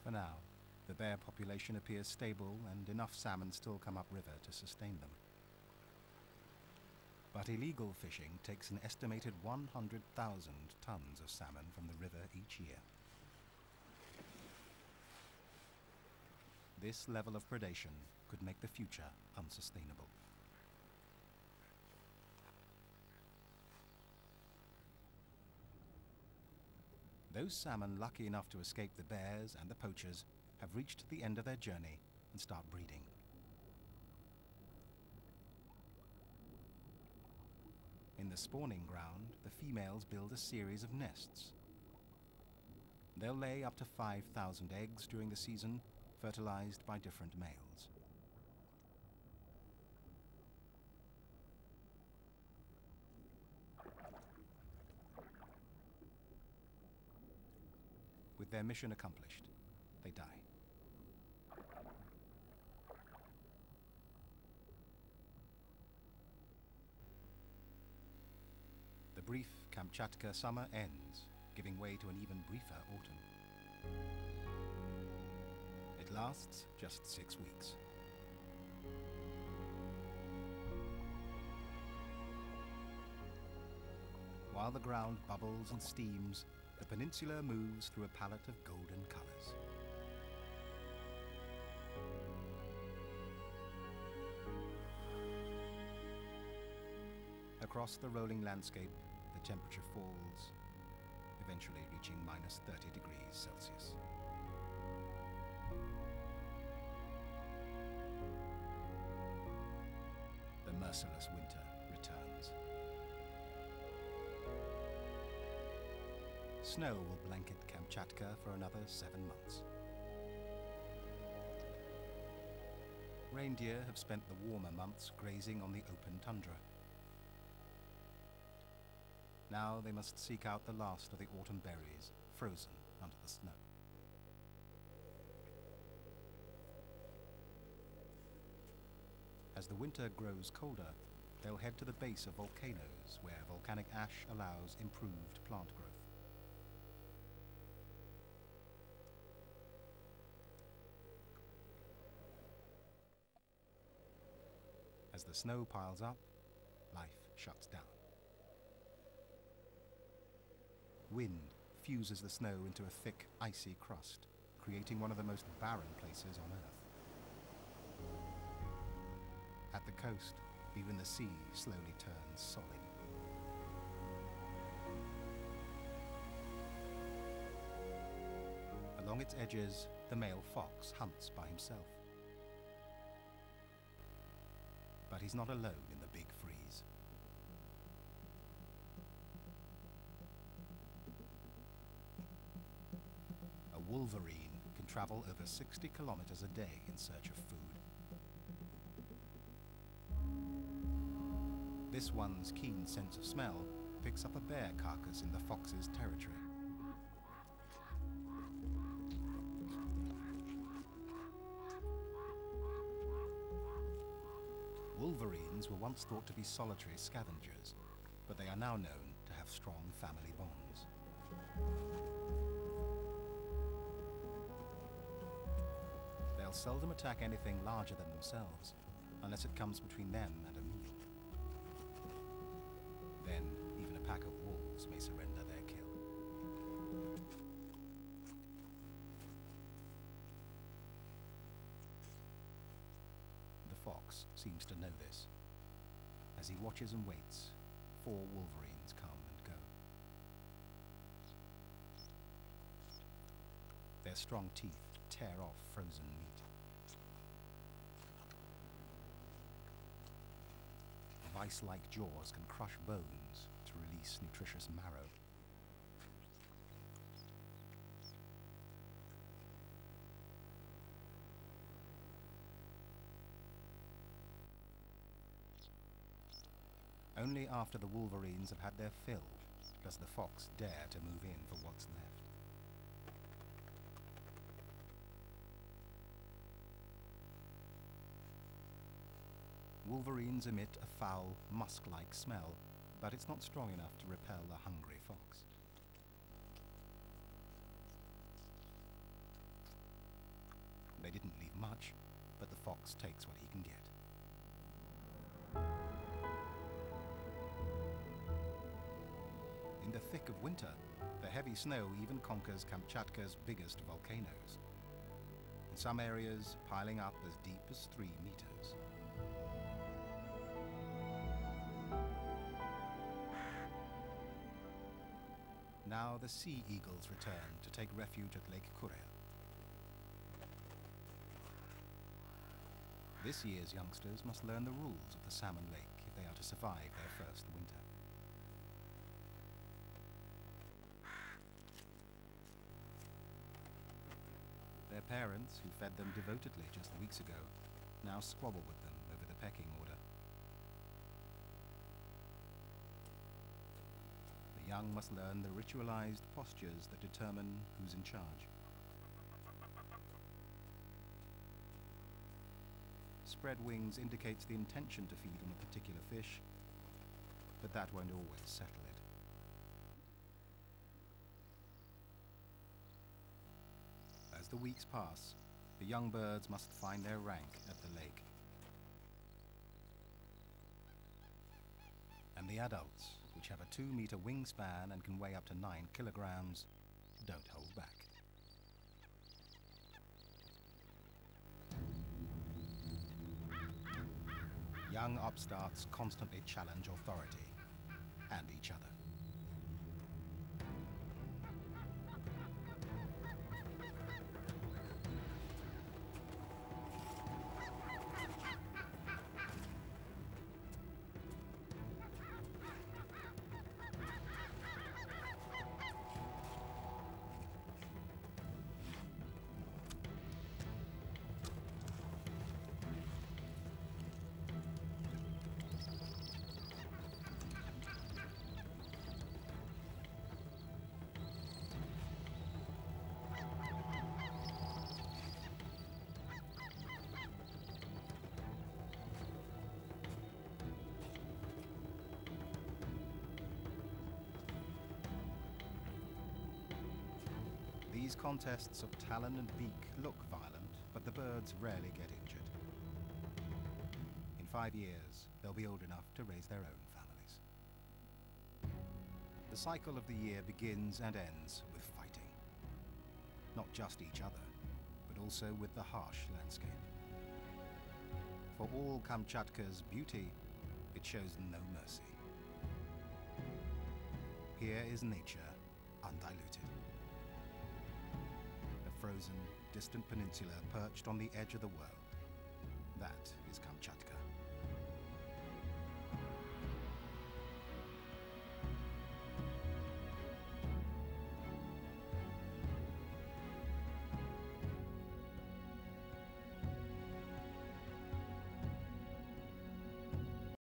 For now, the bear population appears stable and enough salmon still come upriver to sustain them. But illegal fishing takes an estimated 100,000 tons of salmon from the river each year. This level of predation could make the future unsustainable. Those salmon lucky enough to escape the bears and the poachers have reached the end of their journey and start breeding. In the spawning ground, the females build a series of nests. They'll lay up to 5,000 eggs during the season, fertilized by different males. With their mission accomplished, they die. The brief Kamchatka summer ends, giving way to an even briefer autumn. It lasts just 6 weeks. While the ground bubbles and steams, the peninsula moves through a palette of golden colors. Across the rolling landscape, the temperature falls, eventually reaching minus 30 degrees Celsius. The merciless winter returns. Snow will blanket Kamchatka for another 7 months. Reindeer have spent the warmer months grazing on the open tundra. Now they must seek out the last of the autumn berries, frozen under the snow. As the winter grows colder, they'll head to the base of volcanoes where volcanic ash allows improved plant growth. As the snow piles up, life shuts down. Wind fuses the snow into a thick, icy crust, creating one of the most barren places on Earth. At the coast, even the sea slowly turns solid. Along its edges, the male fox hunts by himself. But he's not alone in the big freeze. A wolverine can travel over 60 kilometers a day in search of food. This one's keen sense of smell picks up a bear carcass in the fox's territory. Wolverines were once thought to be solitary scavengers, but they are now known to have strong family bonds. They'll seldom attack anything larger than themselves, unless it comes between them and a meal. Then, even a pack of wolves may surrender their kill. The fox seems to know this. As he watches and waits, 4 wolverines come and go. Their strong teeth tear off frozen meat. Vice-like jaws can crush bones to release nutritious marrow. Only after the wolverines have had their fill does the fox dare to move in for what's left. Wolverines emit a foul, musk-like smell, but it's not strong enough to repel a hungry fox. much, but the fox takes what he can get. In the thick of winter, the heavy snow even conquers Kamchatka's biggest volcanoes. In some areas, piling up as deep as 3 meters. Now the sea eagles return to take refuge at Lake Kuril. This year's youngsters must learn the rules of the salmon lake if they are to survive their first winter. Their parents, who fed them devotedly just weeks ago, now squabble with them over the pecking order. The young must learn the ritualized postures that determine who's in charge. Spread wings indicates the intention to feed on a particular fish, but that won't always settle it. As the weeks pass, the young birds must find their rank at the lake. And the adults, which have a 2-meter wingspan and can weigh up to 9 kilograms, don't hold back. Young upstarts constantly challenge authority and each other. These contests of talon and beak look violent, but the birds rarely get injured. In 5 years, they'll be old enough to raise their own families. The cycle of the year begins and ends with fighting. Not just each other, but also with the harsh landscape. For all Kamchatka's beauty, it shows no mercy. Here is nature undiluted. A frozen, distant peninsula perched on the edge of the world.